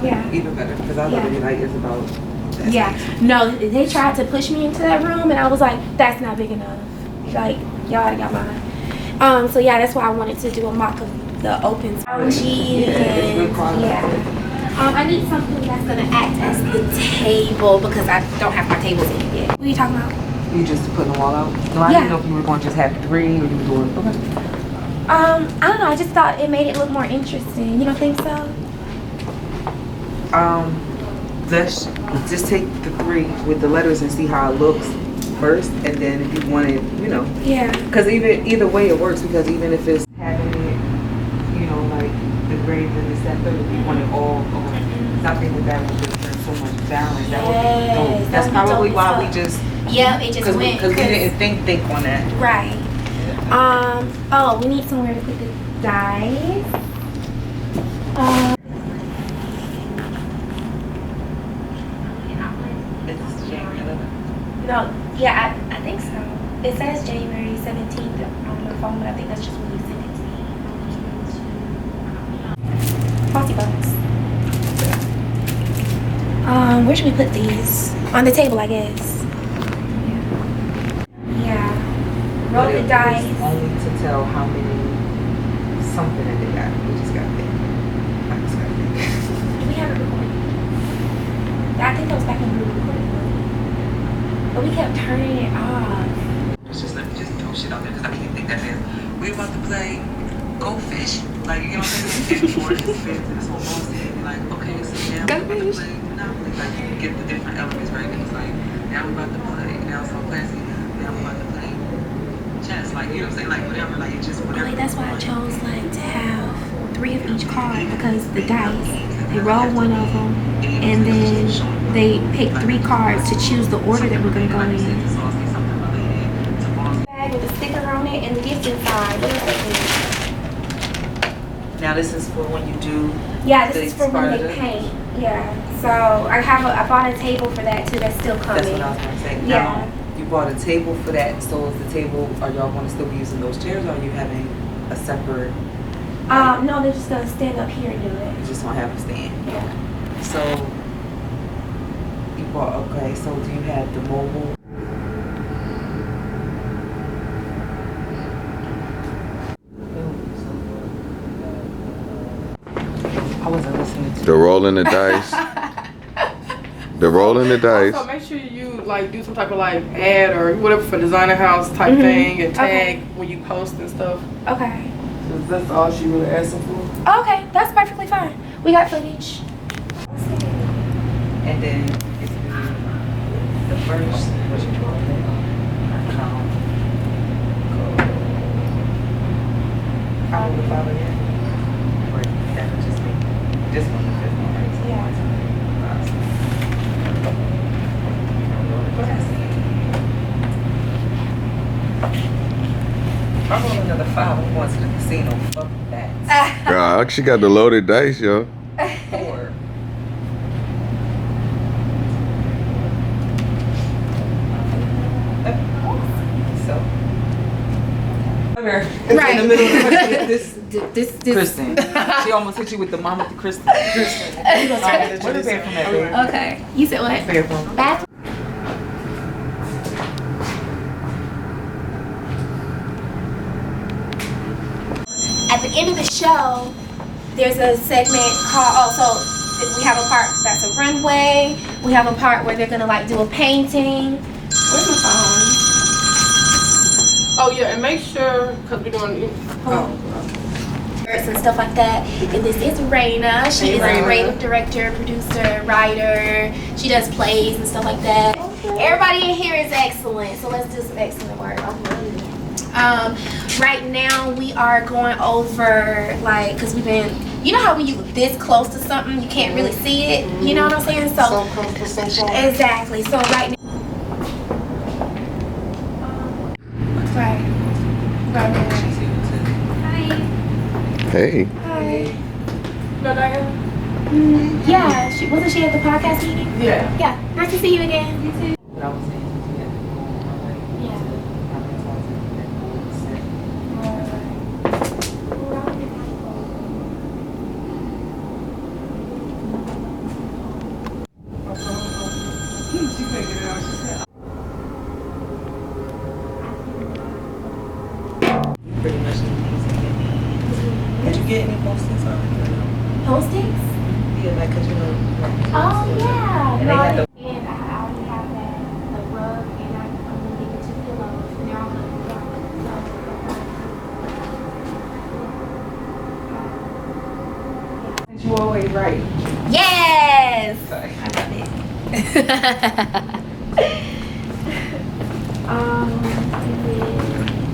Yeah. Even better, because I thought it'd be like, it's about... Yeah. No, they tried to push me into that room, and I was like, that's not big enough. Like, y'all got mine. So yeah, that's why I wanted to do a mock of the open spongy. I need something that's gonna act as the table because I don't have my tables in yet. What are you talking about? You just putting them all out? No, I didn't know if you were going to just have 3 or you were doing... Okay. I don't know. I just thought it made it look more interesting. You don't think so? Let's just take the 3 with the letters and see how it looks first, and then if you wanted, you know. Yeah. Because either way it works, because even if it's having it, you know, like the grades and the center, if you want it all over. I think that would just bring so much balance. That would be dope. That's probably why we just... Yeah, it just went. Because we didn't think on that. Right. Oh, we need somewhere to put the dice. No, yeah, I think so. It says January 17th on my phone, but I think that's just when you sent it to me. $40. Where should we put these? On the table, I guess. Yeah. Roll the dice. Only to tell how many something that they got. We just got there. I just got there. Do we have a recording? I think that was back when we were recording. But we kept turning it off. Let me just throw shit out there because I can't think that is. We're about to play Go Fish. Like, you know what I'm saying? And for this whole most thing, like, okay, so now we're about to play Monopoly. Like, get the different elements, right? And it's like, now we're about to play, now it's so classy. Now we're about to play chess. Like, you know what I'm saying? Like, whatever, like, it just whatever. Like, that's why I chose, like, to have 3 of each card because the dice, they roll one of them, and then they pick 3 cards to choose the order that we're going to go in. Bag with a sticker on it and the gift inside. What is that? Now this is for when you do. Yeah, this is for when they paint. Yeah. So I bought a table for that too. That's still coming. That's what I was gonna say. Yeah. Now, you bought a table for that. So is the table? Are y'all going to still be using those chairs, or are you having a separate? No, they're just gonna stand up here and do it. You just don't have a stand. Yeah. So you bought. Okay. So do you have the mobile? I wasn't listening to. The rolling the dice. The rolling the dice. Also, make sure you like do some type of like ad or whatever for designer house type thing and tag when you post and stuff. Okay. That's all she really asking for. Okay, that's perfectly fine. We got footage. And then it's the first. What you call it? How will we follow that? Or that would just be this one, the fifth one, right? Yeah. I'm rolling another 5. I'm going to the casino. Fuck that. God, she got the loaded dice, yo. 4. So. Right. In the middle of the question, This. Kristen. She almost hit you with the mom with the Kristen. Where the bathroom at, babe? Okay. You said what? Bathroom. Bathroom. At the end of the show, there's a segment called, we have a part that's a runway. We have a part where they're gonna like do a painting. Where's my phone? Oh yeah, and make sure because we're doing. And stuff like that. And this is Raina. She is a great director, producer, writer. She does plays and stuff like that. Okay. Everybody in here is excellent, so let's do some excellent work. Right now we are going over like, because we've been, you know how when you this close to something you can't really see it, you know what I'm saying? So exactly. So right now, right. Hey. Hi. No, Diana? Yeah, wasn't she at the podcast meeting? Yeah. Yeah. Nice to see you again. You too. I was saying, get any postings on it? Post-its? Yeah, like, cause you know. Oh, yeah. And they had the And I already have that, the rug, and I'm gonna give it 2 pillows, and they're all gonna be You always right. Yes! Sorry. I love it. and then,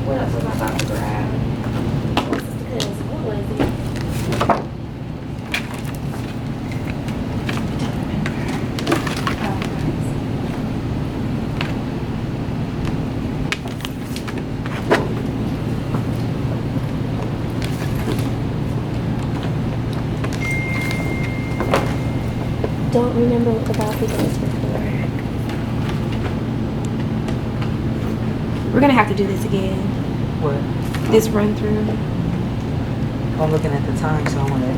what else was I about to grab? Because, what was it? Don't remember what the boxes was before. We're gonna have to do this again. What? This run through. I'm looking at the time, so I want to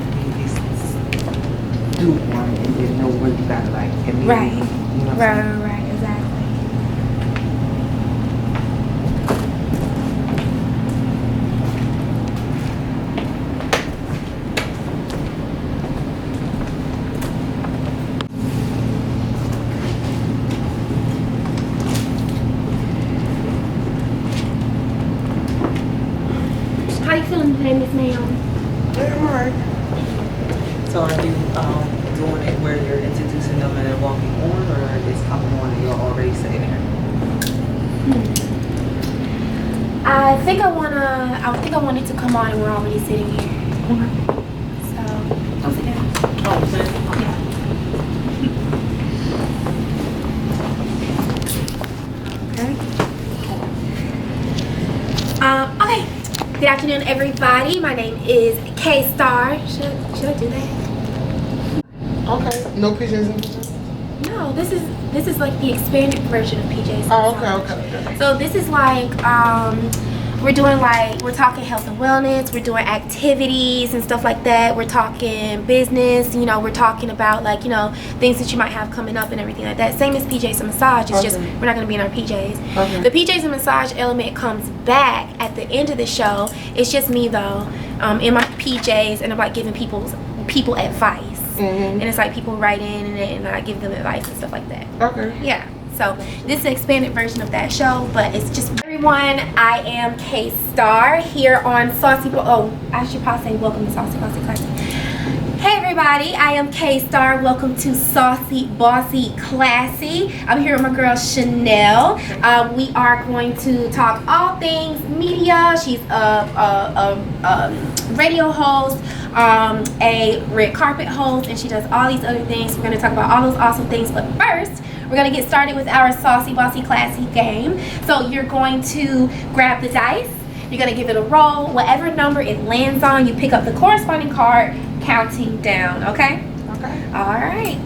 do one and then know where you gotta like immediately. Right. You know what I'm saying? Right, exactly. How you feeling today, Miss Ma'am? So are you doing it where you're introducing them and then walking on, or it's coming on and you're already sitting there? I think I want it to come on and we're already sitting here. So, I'll sit down. Oh, sir. Yeah. Okay. Good afternoon, everybody. My name is K Star. Should I do that? Okay. No PJs in No, this is like the expanded version of PJs. Oh, okay. So this is like we're talking health and wellness, we're doing activities and stuff like that. We're talking business, we're talking about like, things that you might have coming up and everything like that. Same as PJs and massage. It's just we're not gonna be in our PJs. Okay. The PJs and massage element comes back at the end of the show. It's just me though, in my PJs, and I'm like giving people advice. And it's like people write in and I give them advice and stuff like that. Okay. Yeah. So this is an expanded version of that show, but it's just everyone. I am K Star here on Saucy. Oh, I should probably say welcome to Saucy Bossy Classy. Hey everybody, I am K Star. Welcome to Saucy Bossy Classy. I'm here with my girl Chanel. We are going to talk all things media. She's a radio host, a red carpet host, and she does all these other things. We're going to talk about all those awesome things, but first we're going to get started with our Saucy Bossy Classy game. So you're going to grab the dice, you're going to give it a roll. Whatever number it lands on, you pick up the corresponding card, counting down. Okay? Okay. All right.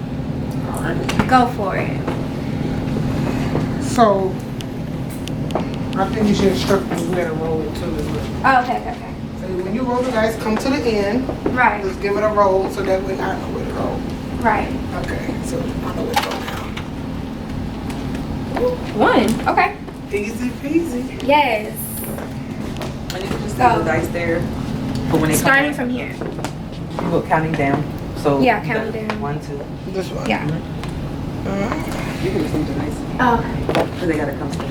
Go for it. So, I think you should instruct me where to roll it to as well. Oh, okay. So when you roll the dice, come to the end. Right. Just give it a roll so that way I know where to roll. Right. Okay. So I know where to go now. 1. Okay. Easy peasy. Yes. And you can just So- leave the dice there. But when they Starting come from here. in, you go counting down. So Yeah, you got counting down. 1, 2. This one. Yeah. Alright. You can just leave the dice. Oh, okay. Because they gotta come straight.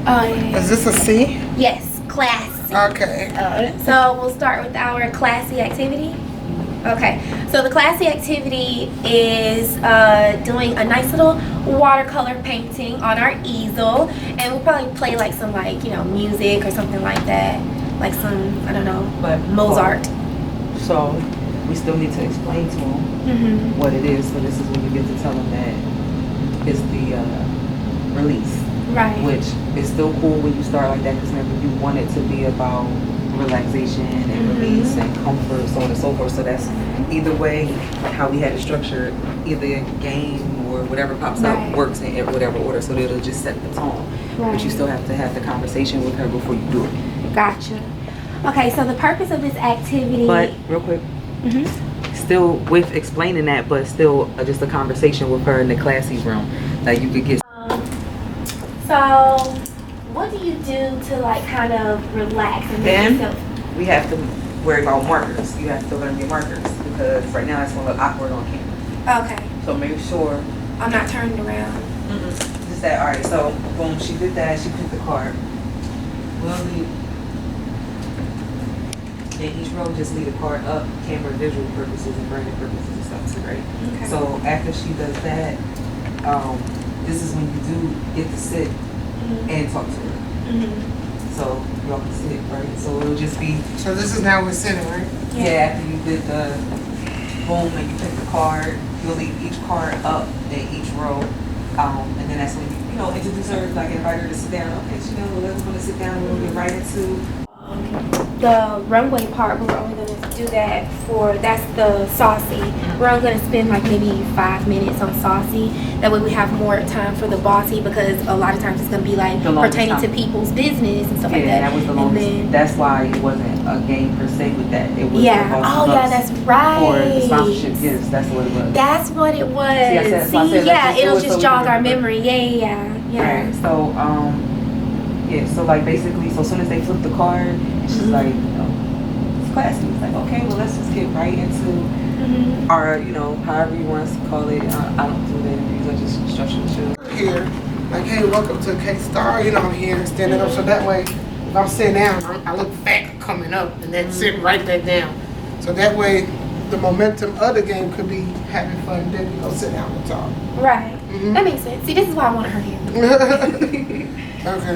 Oh, yeah. Is this a C? Yes. Classy. Okay. Alright. So we'll start with our classy activity. Okay, so the classy activity is doing a nice little watercolor painting on our easel, and we'll probably play like some music or something like that, like some, I don't know, But Mozart. So we still need to explain to them what it is. So this is when you get to tell them that it's the release, Right. which is still cool when you start like that, because remember you want it to be about relaxation and release and comfort, so on and so forth. So that's either way how we had it structured, either a game or whatever pops Right. up works in whatever order, so that it'll just set the tone. Right. But you still have to have the conversation with her before you do it. Gotcha. Okay, so the purpose of this activity. But real quick, still with explaining that, but still just a conversation with her in the classy room, like you could get. So, what do you do to like kind of relax and make Then yourself? we have to worry about markers. You have to learn your markers because right now it's gonna look awkward on camera. Okay. So make sure. I'm not turning around. Just that. All right. So boom, she did that. She picked the card. We'll leave. In each row, just leave the card up, camera visual purposes and branding purposes and stuff too, right? Okay. So after she does that, this is when you do get to sit and talk to her. So y'all can sit, right? So it'll just be. So this is now we're sitting, right? Yeah, after you did the boom and you pick the card, you'll leave each card up in each row. And then that's when you introduce her, like invite her to sit down. Okay, let's go to sit down. We'll get right into the runway part. We're only gonna do that that's the saucy. We're only gonna spend like maybe 5 minutes on saucy. That way we have more time for the bossy because a lot of times it's gonna be like pertaining to people's business and stuff like that. Yeah, that was the longest. That's why it wasn't a game per se with that. It was the bossy that's right. Or the sponsorship gifts. That's what it was. That's what it was. It'll just jog our memory. Yeah. Right. So so like basically, so as soon as they flip the card, she's like, it's classy. It's like, okay, well let's just get right into our, however you want us to call it. I don't do the interviews. I just structure the show. Here, like, hey, welcome to K-Star. I'm here standing up, so that way, if I'm sitting down, I look fat coming up, and then sit right back down. So that way, the momentum of the game could be having fun. Then you go sit down and talk. Right. That makes sense. See, this is why I wanted her here. Okay.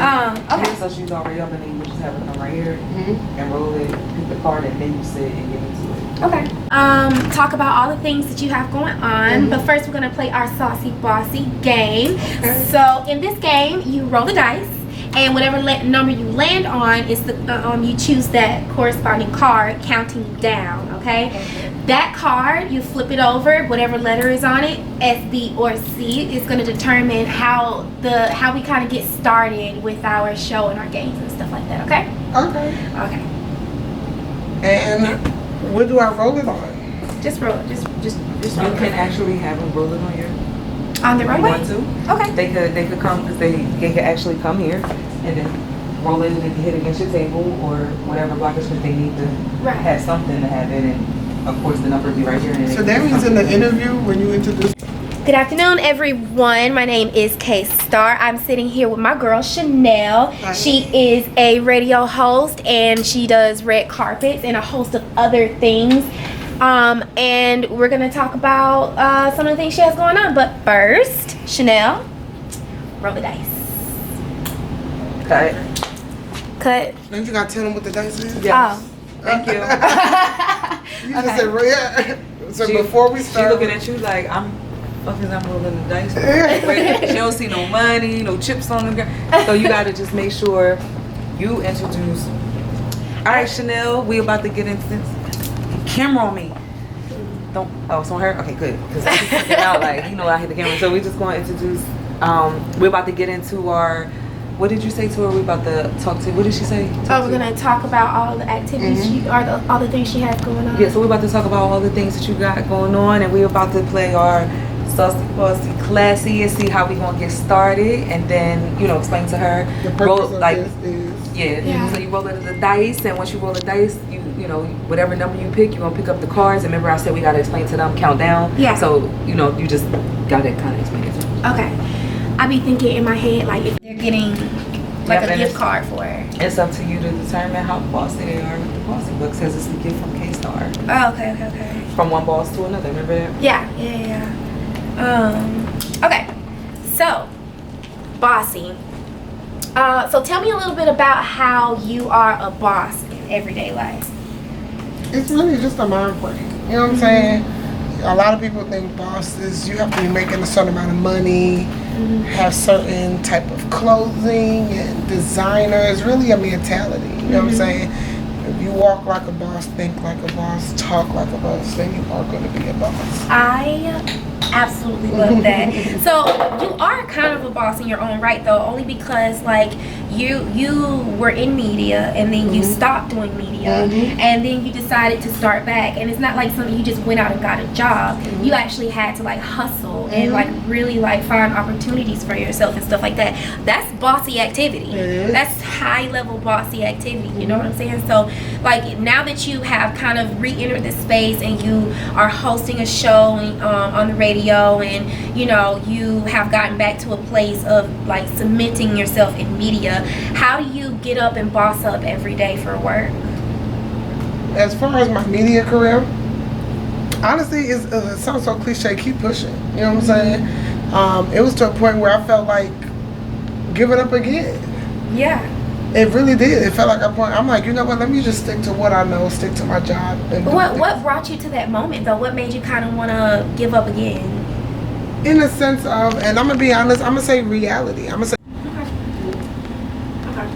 Okay. So she's already up, and then you just have her come right here and roll it, pick the card, and then you sit and get into it. Okay. Talk about all the things that you have going on, but first we're gonna play our Saucy Bossy game. Okay. So in this game, you roll the dice, and whatever number you land on is the you choose that corresponding card, counting down. Okay. That card, you flip it over, whatever letter is on it, S, B, or C, is going to determine how we kind of get started with our show and our games and stuff like that. Okay. Okay. And what do I roll it on? Just roll it. Just You can actually have them roll it on your. On the runway? Want to? Okay. They could come because they could actually come here and then roll it and they can hit against your table or whatever blockers because they need to have something to have in it. Of course, the number will be right here. So that means in the interview when you introduce. Good afternoon, everyone. My name is K-Star. I'm sitting here with my girl, Chanel. Hi. She is a radio host, and she does red carpets and a host of other things. And we're going to talk about some of the things she has going on. But first, Chanel, roll the dice. Cut. Don't you gotta tell them what the dice is? Yes. Oh. Thank you. You just said, yeah. So before we start. She looking at you like, I'm rolling the dice. She don't see no money, no chips on the ground. So you gotta just make sure you introduce. All right, Chanel, we about to get into this. Camera on me. Don't. Oh, it's on her. Okay, good. Because I keep looking out like I hit the camera. So we just going to introduce. We're about to get into our. What did you say to her? We about to talk to. What did she say? We're gonna talk about all the activities, all the things she has going on. Yeah, so we're about to talk about all the things that you got going on, and we're about to play our Saucy Bossy Classy and see how we gonna get started, and then explain to her. The purpose of this is. Yeah. So you roll it the dice, and once you roll the dice, you whatever number you pick, you're gonna pick up the cards. And remember, I said we gotta explain to them, count down. Yeah. So you just gotta kind of explain it to them. Okay. I be thinking in my head like if they're getting like a gift card for her. It's up to you to determine how bossy they are with the bossy book. Says it's a gift from K-Star. Oh, okay. From one boss to another. Remember that? Yeah. Okay. So, bossy. So tell me a little bit about how you are a boss in everyday life. It's really just a mind play. You know what I'm saying? A lot of people think bosses, you have to be making a certain amount of money, have certain type of clothing and designer. It's really a mentality. You know what I'm saying? If you walk like a boss, think like a boss, talk like a boss, then you are going to be a boss. I absolutely love that. So you are kind of a boss in your own right, though, only because like you were in media and then you stopped doing media and then you decided to start back, and it's not like something you just went out and got a job. You actually had to like hustle and like really like find opportunities for yourself and stuff like that. That's bossy activity. That's high level bossy activity, you know what I'm saying? So like now that you have kind of re-entered this space and you are hosting a show on the radio, and you know you have gotten back to a place of like cementing yourself in media, how do you get up and boss up every day for work? As far as my media career, honestly, it sounds so cliche. Keep pushing. You know what I'm saying? It was to a point where I felt like giving up again. Yeah. It really did. It felt like a point. I'm like, you know what? Let me just stick to what I know, stick to my job. And What brought you to that moment though? What made you kind of want to give up again? In the sense of, and I'm gonna be honest, I'm gonna say reality. I'm gonna say. Okay.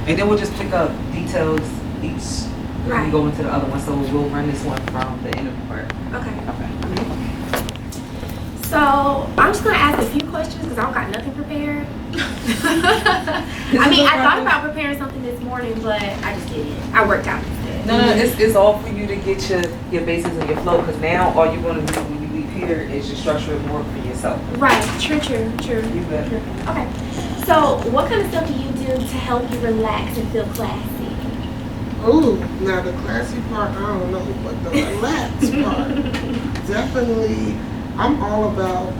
And then we'll just pick up details each when we go into the other one. So we'll run this one from the interview part. Okay. Okay. So I'm just gonna ask a few questions because I don't got nothing prepared. I mean, I thought about preparing something this morning, but I just didn't. I worked out instead. No, it's all for you to get your bases and your flow. Because now all you're gonna do when you leave here is just structure it more for yourself. Right. True. You bet. Okay. So what kind of stuff do you do to help you relax and feel classy? Ooh, now the classy part, I don't know, but the relaxed part, definitely. I'm all about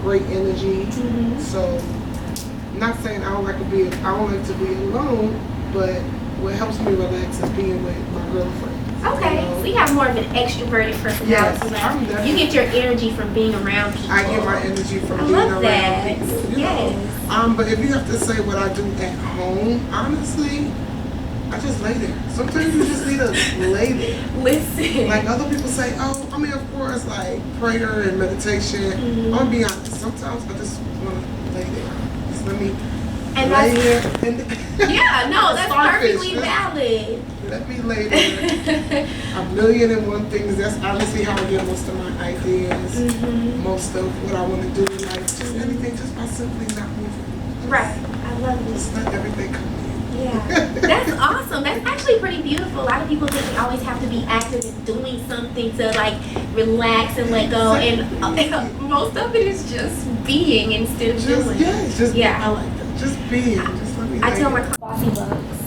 great energy. So, not saying I don't like to be alone, but what helps me relax is being with my girlfriends. Okay, You know? so you have more of an extroverted personality. Yes, like, I'm definitely- you get your energy from being around people. I get my energy from I being love around that. people. You Yes. know? But if you have to say what I do at home, honestly, I just lay there. Sometimes you just need to lay there. Listen. Like other people say, oh, I mean, of course, like prayer and meditation. I'm gonna be honest. Sometimes I just want to lay there. Just let me And lay there. yeah, no, that's Starfish, perfectly valid. Let me lay there. A million and one things. That's honestly how I get most of my ideas. Most of what I want to do in life. Just anything, just by simply not moving. Right. I love this. Just let everything come in. Yeah, that's awesome. That's actually pretty beautiful. A lot of people think they always have to be active and doing something to like relax and let go, and most of it is just being instead of doing. Yeah, I like that. Just being. Just let me. I tell my bossy bugs.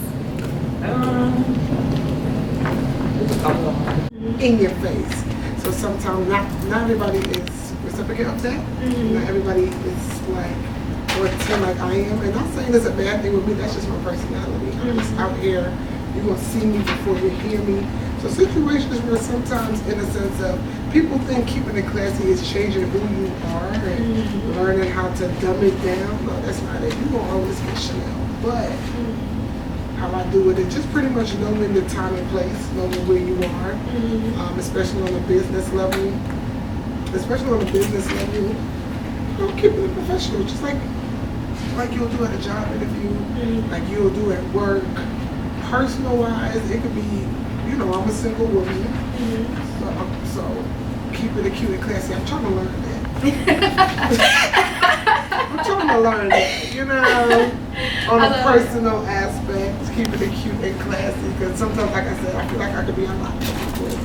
In your face. So sometimes not everybody is reciprocate of that. Not everybody is like or tend like I am. And not saying it's a bad thing with me, that's just my personality. I'm just out here, you're gonna see me before you hear me. So situations where sometimes in a sense of people think keeping it classy is changing who you are and learning how to dumb it down. No, that's not it. You won't always get Chanel. But how I do it is just pretty much knowing the time and place, knowing where you are, especially on a business level. Especially on a business level, you know, keeping it professional, just like you'll do at a job interview, like you'll do at work. Personal-wise, it could be, you know, I'm a single woman, so keeping it cute and classy. I'm trying to learn that. I'm trying to learn that, you know, on a personal aspect, keeping it cute and classy. Because sometimes, like I said, I feel like I could be a lot.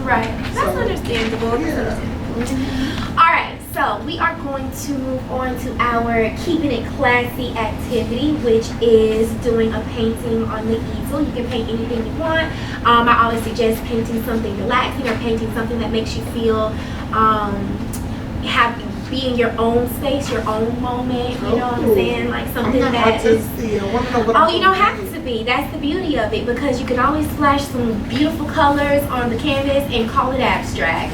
Right. That's understandable. Yeah. All right, so we are going to move on to our keeping it classy activity, which is doing a painting on the easel. You can paint anything you want. I always suggest painting something relaxing or painting something that makes you feel be in your own space, your own moment. You know what I'm saying? Like something that is. Oh, you don't have to be. That's the beauty of it, because you can always splash some beautiful colors on the canvas and call it abstract.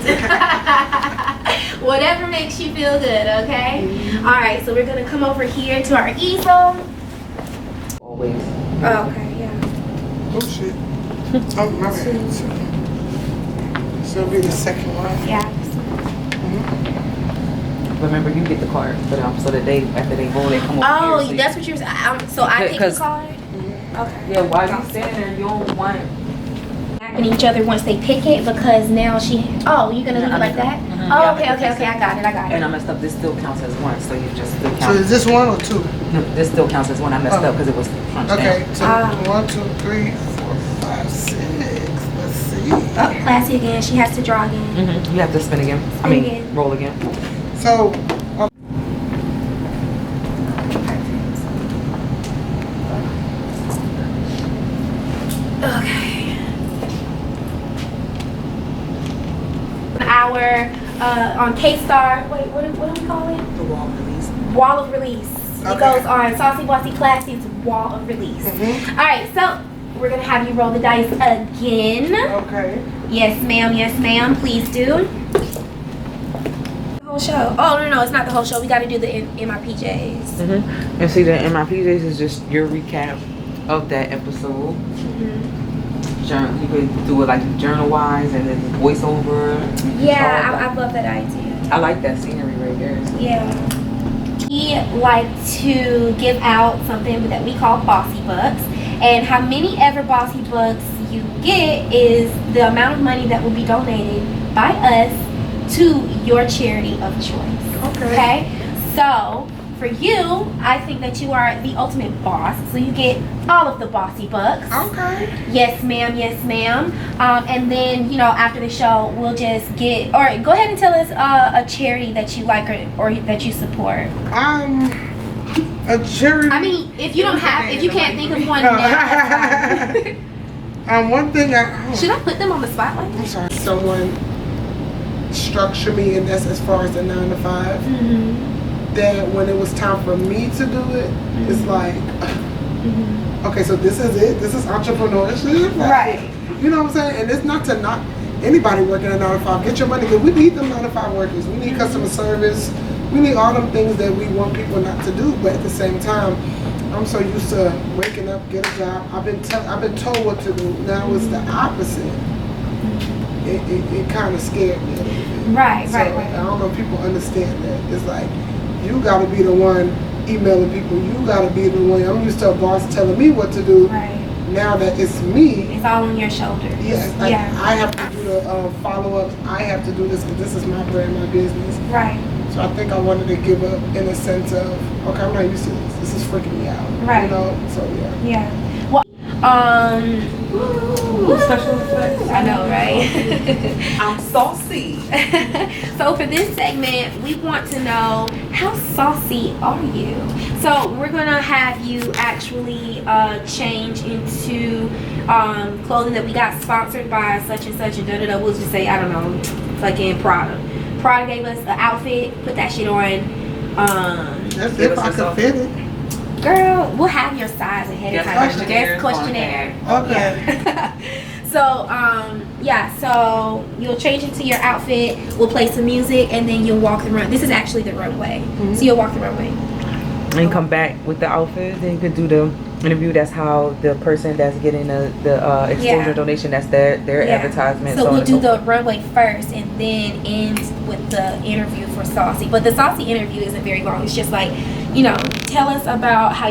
Whatever makes you feel good, okay? All right, so we're gonna come over here to our easel. Always. Oh, okay, yeah. Oh shit. Oh, my bad. So it'll be the second one. Yeah. Remember, you get the card, but so that after they roll, they come over Oh, here. So that's what you're saying. So I pick the card? Okay. Yeah, while you stand there, you don't want. I and each other once they pick it because now she. Oh, you're gonna leave it like that? Oh, okay. I got it. And I messed up. This still counts as one, so you just still So count. is this one or two? No, this still counts as one. I messed Oh. up because it was crunched Okay, down. so 1, 2, 3, 4, 5, 6. Let's see. Oh, classy again. She has to draw again. You have to spin again. Spin again. Roll again. So, Okay. Our on K-Star. Wait, what do we call it? The wall release. Wall of release. It Okay. goes on Saucy Bossy Classy's wall of release. All right, so we're gonna have you roll the dice again. okay. Yes, ma'am. Yes, ma'am. Please do. The whole show. Oh no, it's not the whole show. We got to do the in my PJs. And see, the MIPJs is just your recap of that episode. Journal, you could do it like journal wise and then voiceover. Yeah, I love that idea. I like that scenery right there. Yeah. We like to give out something that we call Bossy Bucks. And how many ever Bossy Bucks you get is the amount of money that will be donated by us to your charity of choice. Okay? So, for you, I think that you are the ultimate boss. So you get all of the Bossy Bucks. Okay. Yes, ma'am. Yes, ma'am. And then, after the show, we'll just get, or go ahead and tell us a charity that you like or that you support. A charity. I mean, if you can't think of one now, that's fine. One thing Should I put them on the spotlight? I'm sorry. Someone structure me, and that's as far as the 9 to 5. That when it was time for me to do it, it's like, okay, so this is it. This is entrepreneurship. Like, Right. You know what I'm saying? And it's not to knock anybody working a 9 to 5. Get your money. Cause we need them 9 to 5 workers. We need customer service. We need all them things that we want people not to do. But at the same time, I'm so used to waking up, get a job. I've been told what to do. Now it's the opposite. It kind of scared me a little bit. Right. I don't know if people understand that. It's like, you gotta be the one emailing people. You gotta be the one. I'm used to a boss telling me what to do. Right. Now that it's me, It's all on your shoulders. yes, I have to do the follow-ups. I have to do this because this is my brand, my business. Right. So I think I wanted to give up in a sense of, okay, I'm not used to this. This is freaking me out. Right. You know? So yeah. Yeah. Well, Special effects. I know, right? I'm saucy. So for this segment, we want to know, how saucy are you? So we're gonna have you actually change into clothing that we got sponsored by such and such and da-da-da. We'll just say, I don't know, fucking Prada. Prada gave us an outfit, put that shit on. That's if I could fit it. Girl, we'll have your size ahead of Yes, time. questionnaire. Yes, questionnaire. Okay. So, so you'll change into your outfit, we'll play some music, and then you'll walk the run. This is actually the runway. So you'll walk the runway. And come back with the outfit. Then you could do the interview. That's how the person that's getting the exposure donation. That's their advertisement. So on we'll and do so the forth. runway first, and then end with the interview for Saucy. But the Saucy interview isn't very long. It's just like, tell us about how you